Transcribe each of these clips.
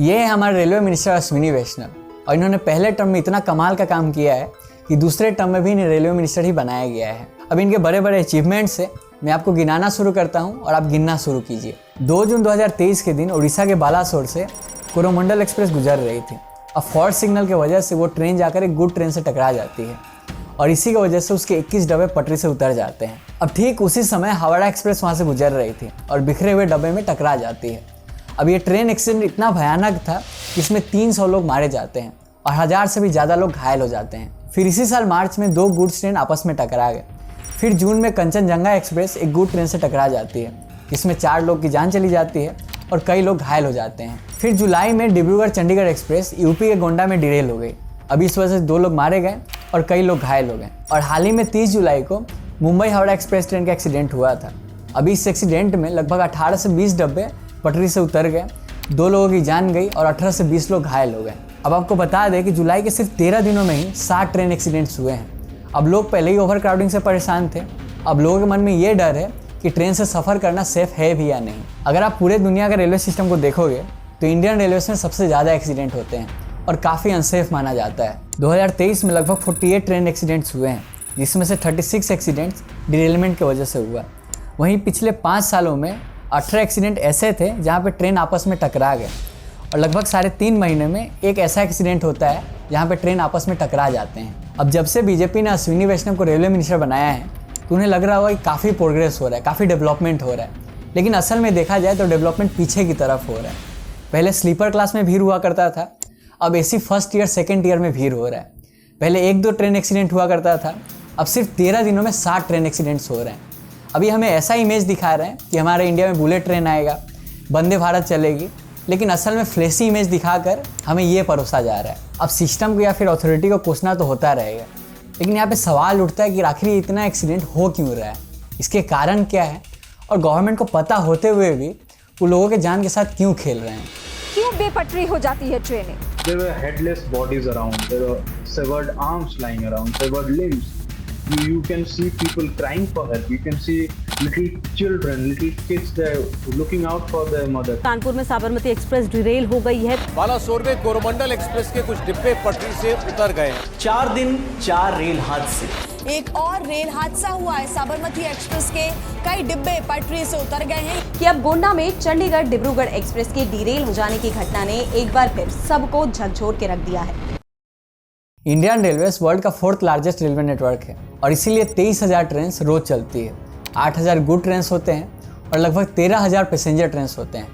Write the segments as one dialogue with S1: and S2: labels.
S1: ये है हमारे रेलवे मिनिस्टर अश्विनी वैष्णव और इन्होंने पहले टर्म में इतना कमाल का काम किया है कि दूसरे टर्म में भी इन्हें रेलवे मिनिस्टर ही बनाया गया है। अब इनके बड़े बड़े अचीवमेंट्स से मैं आपको गिनाना शुरू करता हूं और आप गिनना शुरू कीजिए। 2 जून 2023 के दिन उड़ीसा के बालासोर से कोरोमंडल एक्सप्रेस गुजर रही थी। अब फॉल्ट सिग्नल की वजह से वो ट्रेन जाकर एक गुड ट्रेन से टकरा जाती है और इसी की वजह से उसके 21 डब्बे पटरी से उतर जाते हैं। अब ठीक उसी समय हावड़ा एक्सप्रेस वहाँ से गुजर रही थी और बिखरे हुए डब्बे में टकरा जाती है। अब ये ट्रेन एक्सीडेंट इतना भयानक था कि इसमें 300 लोग मारे जाते हैं और 1000 से भी ज़्यादा लोग घायल हो जाते हैं। फिर इसी साल मार्च में 2 गुड्स ट्रेन आपस में टकरा गए। फिर जून में कंचनजंगा एक्सप्रेस एक गुड ट्रेन से टकरा जाती है, इसमें 4 लोग की जान चली जाती है और कई लोग घायल हो जाते हैं। फिर जुलाई में डिब्रूगढ़ चंडीगढ़ एक्सप्रेस यूपी के गोंडा में डिरेल हो गई। अब इस वजह से 2 लोग मारे गए और कई लोग घायल हो गए। और हाल ही में 30 जुलाई को मुंबई हावड़ा एक्सप्रेस ट्रेन का एक्सीडेंट हुआ था। अभी इस एक्सीडेंट में लगभग 18 से 20 डब्बे पटरी से उतर गए, 2 लोगों की जान गई और 18 से 20 लोग घायल हो गए। अब आपको बता दें कि जुलाई के सिर्फ 13 दिनों में ही 60 ट्रेन एक्सीडेंट्स हुए हैं। अब लोग पहले ही ओवर क्राउडिंग से परेशान थे। अब लोगों के मन में ये डर है कि ट्रेन से सफ़र करना सेफ है भी या नहीं। अगर आप पूरे दुनिया के रेलवे सिस्टम को देखोगे तो इंडियन रेलवे में सबसे ज़्यादा एक्सीडेंट होते हैं और काफ़ी अनसेफ माना जाता है। 2023 में लगभग 48 ट्रेन एक्सीडेंट्स हुए हैं, जिसमें से 36 एक्सीडेंट्स डिरेलमेंट की वजह से हुआ। वहीं पिछले 5 सालों में 18 एक्सीडेंट ऐसे थे जहाँ पे ट्रेन आपस में टकरा गए और लगभग 3.5 महीने में एक ऐसा एक्सीडेंट होता है जहाँ पे ट्रेन आपस में टकरा जाते हैं। अब जब से बीजेपी ने अश्विनी वैष्णव को रेलवे मिनिस्टर बनाया है तो उन्हें लग रहा होगा कि काफ़ी प्रोग्रेस हो रहा है, काफ़ी डेवलपमेंट हो रहा है, लेकिन असल में देखा जाए तो डेवलपमेंट पीछे की तरफ हो रहा है। पहले स्लीपर क्लास में भीड़ हुआ करता था, अब AC first year second year में भीड़ हो रहा है। पहले 1-2 ट्रेन एक्सीडेंट हुआ करता था, अब सिर्फ 13 दिनों में 60 ट्रेन एक्सीडेंट्स हो रहे हैं। अभी हमें ऐसा इमेज दिखा रहे हैं कि हमारे इंडिया में बुलेट ट्रेन आएगा, वंदे भारत चलेगी, लेकिन असल में फ्लैशी इमेज दिखाकर हमें ये परोसा जा रहा है। अब सिस्टम को या फिर अथॉरिटी को कोसना तो होता रहेगा, लेकिन यहाँ पे सवाल उठता है कि आखिर इतना एक्सीडेंट हो क्यों रहा है, इसके कारण क्या है और गवर्नमेंट को पता होते हुए भी वो लोगों के जान के साथ क्यों खेल रहे हैं।
S2: क्यों बेपटरी हो जाती है ट्रेनें?
S3: There were headless bodies around. There were severed arms lying around, severed limbs. You can see people crying for help. You can see little children, little kids there looking out for their mother.
S4: Kanpur में Sabarmati express Daryl हो गई है।
S5: बालासोर में Coromandel express के कुछ डिब्बे पटरी से उतर गए।
S6: 4 दिन 4 रेल हादसे।
S7: एक और रेल हादसा हुआ है, साबरमती एक्सप्रेस के कई डिब्बे पटरी से उतर गए हैं।
S4: कि अब गोंडा में चंडीगढ़ डिब्रूगढ़ एक्सप्रेस के डिरेल हो जाने की घटना ने एक बार फिर सबको झकझोर के रख दिया है।
S1: इंडियन रेलवेज वर्ल्ड का 4th लार्जेस्ट रेलवे नेटवर्क है और इसीलिए 23,000 ट्रेन रोज चलती है। 8,000 गुड ट्रेन होते हैं और लगभग 13,000 पैसेंजर ट्रेन होते हैं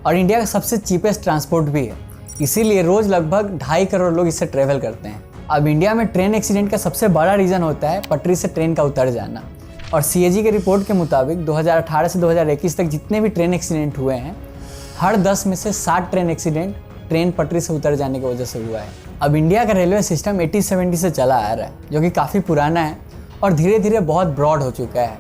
S1: और इंडिया का सबसे चीपेस्ट ट्रांसपोर्ट भी है, इसीलिए रोज़ लगभग 2.5 करोड़ लोग इससे ट्रेवल करते हैं। अब इंडिया में ट्रेन एक्सीडेंट का सबसे बड़ा रीज़न होता है पटरी से ट्रेन का उतर जाना और CAG के रिपोर्ट के मुताबिक 2018 से 2021 तक जितने भी ट्रेन एक्सीडेंट हुए हैं, हर 10 में से 60 ट्रेन एक्सीडेंट ट्रेन पटरी से उतर जाने की वजह से हुआ है। अब इंडिया का रेलवे सिस्टम 80-70 से चला आ रहा है, जो कि काफ़ी पुराना है और धीरे धीरे बहुत ब्रॉड हो चुका है।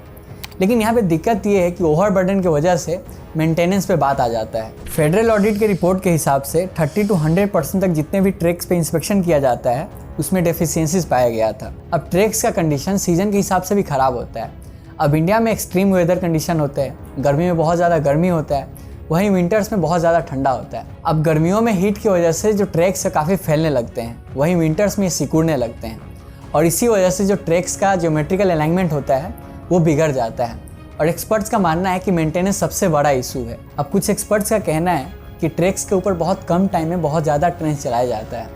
S1: लेकिन यहाँ पे दिक्कत ये है कि ओवरबर्डन की वजह से मेंटेनेंस पे बात आ जाता है। फेडरल ऑडिट के रिपोर्ट के हिसाब से 30 to 100% तक जितने भी ट्रैक्स पे इंस्पेक्शन किया जाता है उसमें डेफिशिएंसीज पाया गया था। अब ट्रैक्स का कंडीशन सीजन के हिसाब से भी ख़राब होता है। अब इंडिया में एक्सट्रीम वेदर कंडीशन होते हैं, गर्मी में बहुत ज़्यादा गर्मी होता है, वहीं विंटर्स में बहुत ज़्यादा ठंडा होता है। अब गर्मियों में हीट की वजह से जो ट्रैक्स है काफ़ी फैलने लगते हैं, वहीं विंटर्स में सिकुड़ने लगते हैं और इसी वजह से जो ट्रैक्स का ज्योमेट्रिकल अलाइनमेंट होता है वो बिगड़ जाता है और एक्सपर्ट्स का मानना है कि मेंटेनेंस सबसे बड़ा इशू है। अब कुछ एक्सपर्ट्स का कहना है कि ट्रैक्स के ऊपर बहुत कम टाइम में बहुत ज़्यादा ट्रेन चलाया जाता है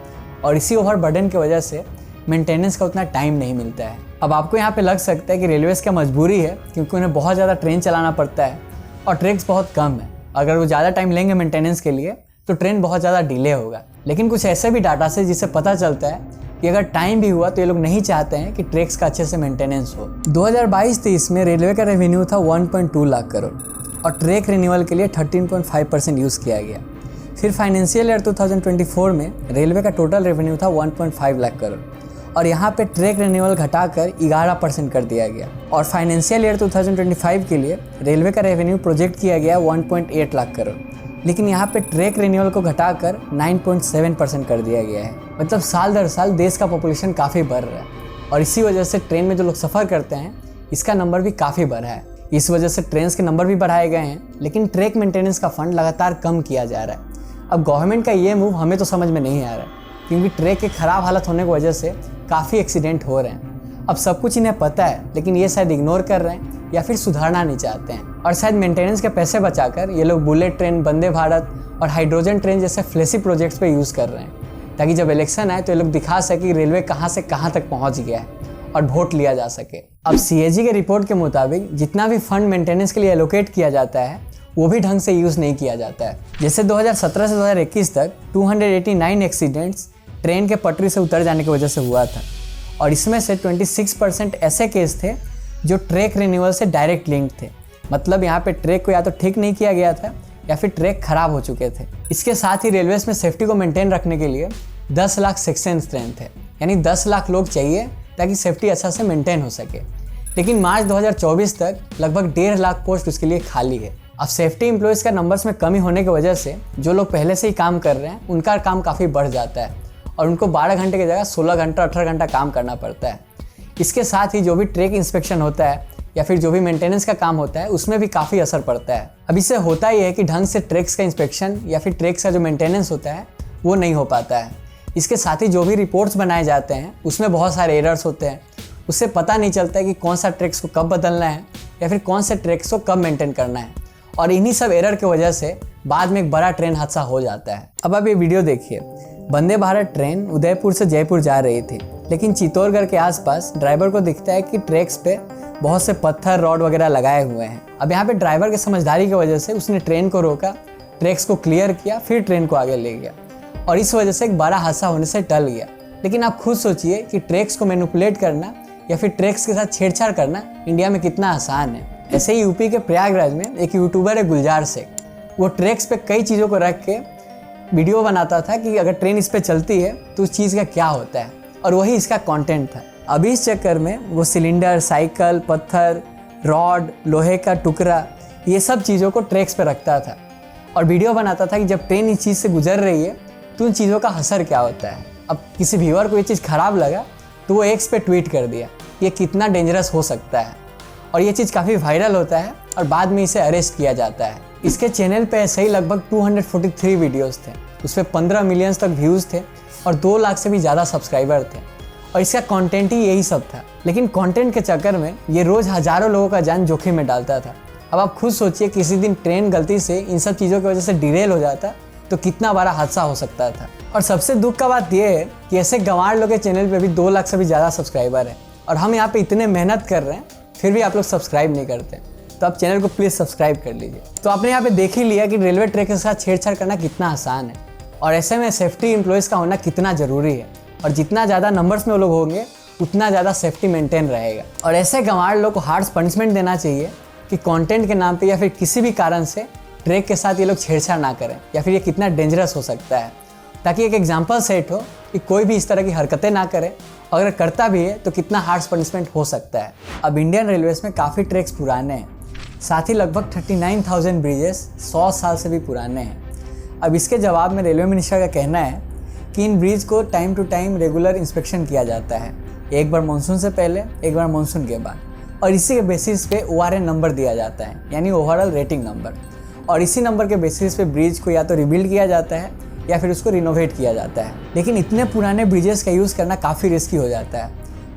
S1: और इसी ओवरबर्डन की वजह से मेंटेनेंस का उतना टाइम नहीं मिलता है। अब आपको यहाँ पे लग सकता है कि रेलवेज़ का मजबूरी है क्योंकि उन्हें बहुत ज़्यादा ट्रेन चलाना पड़ता है और ट्रैक्स बहुत कम है। अगर वो ज़्यादा टाइम लेंगे मेंटेनेंस के लिए तो ट्रेन बहुत ज़्यादा डिले होगा। लेकिन कुछ ऐसे भी डाटा से जिससे पता चलता है कि अगर टाइम भी हुआ तो ये लोग नहीं चाहते हैं कि ट्रैक्स का अच्छे से मेंटेनेंस हो। 2022-23 में रेलवे का रेवेन्यू था 1.2 लाख करोड़ और ट्रैक रिन्यूअल के लिए 13.5% यूज़ किया गया। फिर फाइनेंशियल ईयर 2024 में रेलवे का टोटल रेवेन्यू था 1.5 लाख करोड़ और यहाँ पे ट्रैक रिन्यूअल घटाकर 11% कर दिया गया और फाइनेंशियल ईयर 2025 के लिए रेलवे का रेवेन्यू प्रोजेक्ट किया गया 1.8 लाख करोड़, लेकिन यहाँ पे ट्रैक रिन्यूअल को घटाकर 9.7% कर दिया गया है। मतलब साल दर साल देश का पॉपुलेशन काफ़ी बढ़ रहा है और इसी वजह से ट्रेन में जो लोग सफ़र करते हैं इसका नंबर भी काफ़ी बढ़ा है। इस वजह से ट्रेन के नंबर भी बढ़ाए गए हैं, लेकिन ट्रैक मेंटेनेंस का फंड लगातार कम किया जा रहा है। अब गवर्नमेंट का ये मूव हमें तो समझ में नहीं आ रहा है, क्योंकि ट्रैक के ख़राब हालत होने की वजह से काफ़ी एक्सीडेंट हो रहे हैं। अब सब कुछ इन्हें पता है, लेकिन ये शायद इग्नोर कर रहे हैं या फिर सुधारना नहीं चाहते हैं, और शायद मेंटेनेंस के पैसे बचाकर ये लोग बुलेट ट्रेन, वंदे भारत और हाइड्रोजन ट्रेन जैसे फ्लैशी प्रोजेक्ट्स पे यूज़ कर रहे हैं, ताकि जब इलेक्शन आए तो ये लोग दिखा सके कि रेलवे कहाँ से कहाँ तक पहुँच गया है और वोट लिया जा सके। अब CAG के रिपोर्ट के मुताबिक जितना भी फंड मेंटेनेंस के लिए एलोकेट किया जाता है वो भी ढंग से यूज़ नहीं किया जाता है। जैसे 2017 से 2021 तक 289 एक्सीडेंट्स ट्रेन के पटरी से उतर जाने की वजह से हुआ था, और इसमें से 26% ऐसे केस थे जो ट्रैक रिन्यूअल से डायरेक्ट लिंक थे। मतलब यहाँ पे ट्रैक को या तो ठीक नहीं किया गया था या फिर ट्रैक खराब हो चुके थे। इसके साथ ही रेलवेज में सेफ्टी को मेंटेन रखने के लिए 10 लाख सेक्शन स्ट्रेंथ है, यानी 10 लाख लोग चाहिए ताकि सेफ्टी अच्छा से मेंटेन हो सके। लेकिन मार्च 2024 तक लगभग 1.5 लाख पोस्ट उसके लिए खाली है। अब सेफ्टी एम्प्लॉयज़ का नंबर्स में कमी होने की वजह से जो लोग पहले से ही काम कर रहे हैं उनका काम काफ़ी बढ़ जाता है, और उनको 12 घंटे की जगह 16 घंटा 18 घंटा काम करना पड़ता है। इसके साथ ही जो भी ट्रैक इंस्पेक्शन होता है या फिर जो भी मेंटेनेंस का काम होता है उसमें भी काफ़ी असर पड़ता है। अब इससे होता ही है कि ढंग से ट्रैक्स का इंस्पेक्शन या फिर ट्रैक्स का जो मेंटेनेंस होता है वो नहीं हो पाता है। इसके साथ ही जो भी रिपोर्ट्स बनाए जाते हैं उसमें बहुत सारे एरर्स होते हैं। उससे पता नहीं चलता है कि कौन सा ट्रैक्स को कब बदलना है या फिर कौन से ट्रैक्स को कब मेंटेन करना है, और इन्हीं सब एरर की वजह से बाद में एक बड़ा ट्रेन हादसा हो जाता है। अब आप ये वीडियो देखिए। वंदे भारत ट्रेन उदयपुर से जयपुर जा रही थी, लेकिन चित्तौड़गढ़ के आसपास ड्राइवर को दिखता है कि ट्रैक्स पे बहुत से पत्थर, रॉड वगैरह लगाए हुए हैं। अब यहाँ पे ड्राइवर की समझदारी की वजह से उसने ट्रेन को रोका, ट्रैक्स को क्लियर किया, फिर ट्रेन को आगे ले गया, और इस वजह से एक बड़ा हादसा होने से टल गया। लेकिन आप खुद सोचिए कि ट्रैक्स को मैनिपुलेट करना या फिर ट्रैक्स के साथ छेड़छाड़ करना इंडिया में कितना आसान है। ऐसे ही यूपी के प्रयागराज में एक यूट्यूबर है गुलजार शेख। वो ट्रैक्स पे कई चीज़ों को रख के वीडियो बनाता था कि अगर ट्रेन इस पे चलती है तो उस चीज़ का क्या होता है, और वही इसका कंटेंट था। अभी इस चक्कर में वो सिलेंडर, साइकिल, पत्थर, रॉड, लोहे का टुकड़ा, ये सब चीज़ों को ट्रैक्स पे रखता था और वीडियो बनाता था कि जब ट्रेन इस चीज़ से गुजर रही है तो उन चीज़ों का असर क्या होता है। अब किसी व्यूअर को ये चीज़ ख़राब लगा तो वो एक्स पे ट्वीट कर दिया ये कितना डेंजरस हो सकता है, और ये चीज़ काफ़ी वायरल होता है और बाद में इसे अरेस्ट किया जाता है। इसके चैनल पे ऐसे ही लगभग 243 वीडियोस थे, उस पर 15 मिलियन तक व्यूज़ थे और 2 लाख से भी ज़्यादा सब्सक्राइबर थे, और इसका कंटेंट ही यही सब था। लेकिन कंटेंट के चक्कर में ये रोज़ हज़ारों लोगों का जान जोखिम में डालता था। अब आप खुद सोचिए किसी दिन ट्रेन गलती से इन सब चीज़ों की वजह से डिरेल हो जाता तो कितना बड़ा हादसा हो सकता था। और सबसे दुख का बात यह है कि ऐसे गंवार लोग के चैनल पे भी 2 लाख से भी ज़्यादा सब्सक्राइबर हैं, और हम यहाँ पे इतने मेहनत कर रहे हैं फिर भी आप लोग सब्सक्राइब नहीं करते। तो आप चैनल को प्लीज़ सब्सक्राइब कर लीजिए। तो आपने यहाँ पे देख ही लिया कि रेलवे ट्रैक के साथ छेड़छाड़ करना कितना आसान है, और ऐसे में सेफ्टी एम्प्लॉयज़ का होना कितना ज़रूरी है, और जितना ज़्यादा नंबर्स में वो लोग होंगे उतना ज़्यादा सेफ्टी मेंटेन रहेगा। और ऐसे गंवार लोग को हार्ड पनिशमेंट देना चाहिए कि कंटेंट के नाम पे या फिर किसी भी कारण से ट्रैक के साथ ये लोग छेड़छाड़ ना करें, या फिर ये कितना डेंजरस हो सकता है, ताकि एक एग्जाम्पल सेट हो कि कोई भी इस तरह की हरकतें ना करे, और अगर करता भी है तो कितना हार्श पनिशमेंट हो सकता है। अब इंडियन रेलवेज़ में काफ़ी ट्रैक्स पुराने हैं, साथ ही लगभग 39,000 ब्रिजेस 100 साल से भी पुराने हैं। अब इसके जवाब में रेलवे मिनिस्टर का कहना है कि इन ब्रिज को time to time regular inspection किया जाता है, एक बार मानसून से पहले, एक बार मानसून के बाद, और इसी के बेसिस पे ORN नंबर दिया जाता है, यानी ओवरऑल रेटिंग नंबर, और इसी नंबर के बेसिस पे ब्रिज को या तो रिबिल्ड किया जाता है या फिर उसको रिनोवेट किया जाता है। लेकिन इतने पुराने ब्रिजेस का यूज़ करना काफ़ी रिस्की हो जाता है।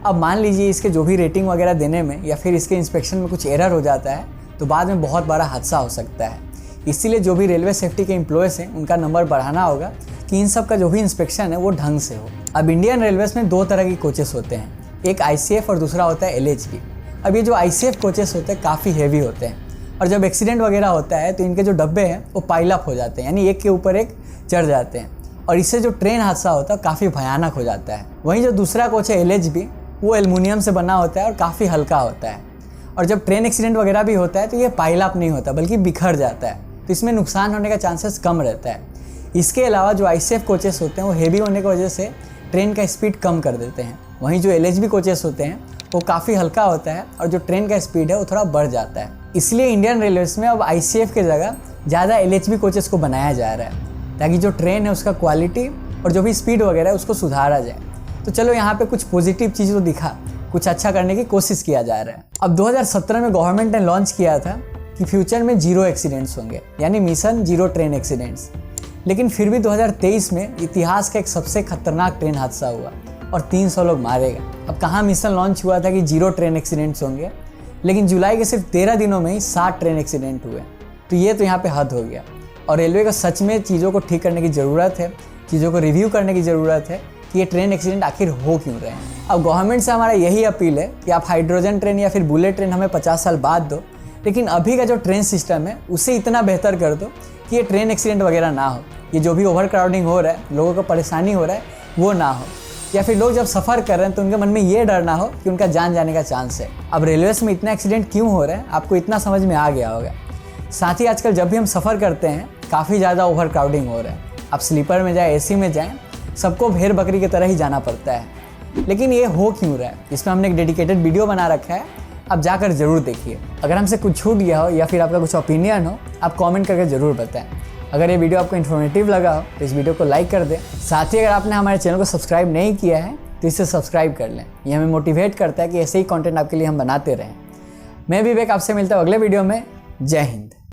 S1: अब मान लीजिए इसके जो भी रेटिंग वगैरह देने में या फिर इसके इंस्पेक्शन में कुछ एरर हो जाता है तो बाद में बहुत बड़ा हादसा हो सकता है। इसीलिए जो भी रेलवे सेफ्टी के एम्प्लॉयज़ हैं उनका नंबर बढ़ाना होगा कि इन सब का जो भी इंस्पेक्शन है वो ढंग से हो। अब इंडियन रेलवेज़ में 2 तरह की कोचेस होते हैं, एक ICF और दूसरा होता है LHB। अब ये जो ICF कोचेस होते हैं काफ़ी हैवी होते हैं, और जब एक्सीडेंट वगैरह होता है तो इनके जो डब्बे हैं वो पाइलअप हो जाते हैं, यानी एक के ऊपर एक चढ़ जाते हैं, और इससे जो ट्रेन हादसा होता है काफ़ी भयानक हो जाता है। वहीं जो दूसरा कोच है LHB, वो एल्युमिनियम से बना होता है और काफ़ी हल्का होता है, और जब ट्रेन एक्सीडेंट वगैरह भी होता है तो ये पाइलअप नहीं होता बल्कि बिखर जाता है, तो इसमें नुकसान होने का चांसेस कम रहता है। इसके अलावा जो ICF कोचेस होते हैं वो हेवी होने की वजह से ट्रेन का स्पीड कम कर देते हैं। वहीं जो LHB कोचेस होते हैं वो काफ़ी हल्का होता है और जो ट्रेन का स्पीड है वो थोड़ा बढ़ जाता है। इसलिए इंडियन रेलवेज़ में अब ICF की जगह ज़्यादा LHB कोचेस को बनाया जा रहा है, ताकि जो ट्रेन है उसका क्वालिटी और जो भी स्पीड वगैरह है उसको सुधारा जाए। तो चलो यहाँ पे कुछ पॉजिटिव चीज़ तो दिखा, कुछ अच्छा करने की कोशिश किया जा रहा है। अब 2017 में गवर्नमेंट ने लॉन्च किया था कि फ्यूचर में 0 एक्सीडेंट्स होंगे, यानी मिशन 0 ट्रेन एक्सीडेंट्स। लेकिन फिर भी 2023 में इतिहास का एक सबसे खतरनाक ट्रेन हादसा हुआ और 300 लोग मारे गए। अब कहाँ मिशन लॉन्च हुआ था कि 0 ट्रेन एक्सीडेंट्स होंगे, लेकिन जुलाई के सिर्फ 13 दिनों में ही 60 ट्रेन एक्सीडेंट हुए। तो ये तो यहाँ पे हद हो गया और रेलवे को सच में चीज़ों को ठीक करने की ज़रूरत है, चीज़ों को रिव्यू करने की ज़रूरत है कि ये ट्रेन एक्सीडेंट आखिर हो क्यों रहे हैं। अब गवर्नमेंट से हमारा यही अपील है कि आप हाइड्रोजन ट्रेन या फिर बुलेट ट्रेन हमें 50 साल बाद दो, लेकिन अभी का जो ट्रेन सिस्टम है उसे इतना बेहतर कर दो कि ये ट्रेन एक्सीडेंट वगैरह ना हो। ये जो भी ओवर क्राउडिंग हो रहा है, लोगों को परेशानी हो रहा है, वो ना हो। या फिर लोग जब सफ़र कर रहे हैं तो उनके मन में ये डर ना हो कि उनका जान जाने का चांस है। अब रेलवेज में इतना एक्सीडेंट क्यों हो रहा है आपको इतना समझ में आ गया होगा। साथ ही आजकल जब भी हम सफ़र करते हैं काफ़ी ज़्यादा ओवर क्राउडिंग हो रहा है। आप स्लीपर में जाए, एसी में जाएँ, सबको भेड़ बकरी की तरह ही जाना पड़ता है। लेकिन ये हो क्यों रहा है, इसमें हमने एक डेडिकेटेड वीडियो बना रखा है, आप जाकर ज़रूर देखिए। अगर हमसे कुछ छूट गया हो या फिर आपका कुछ ओपिनियन हो, आप कमेंट करके ज़रूर बताएं। अगर ये वीडियो आपको इन्फॉर्मेटिव लगा हो तो इस वीडियो को लाइक कर दें। साथ ही अगर आपने हमारे चैनल को सब्सक्राइब नहीं किया है तो इसे सब्सक्राइब कर लें। ये हमें मोटिवेट करता है कि ऐसे ही कंटेंट आपके लिए हम बनाते रहें। मैं विवेक आपसे मिलता हूँ अगले वीडियो में। जय हिंद।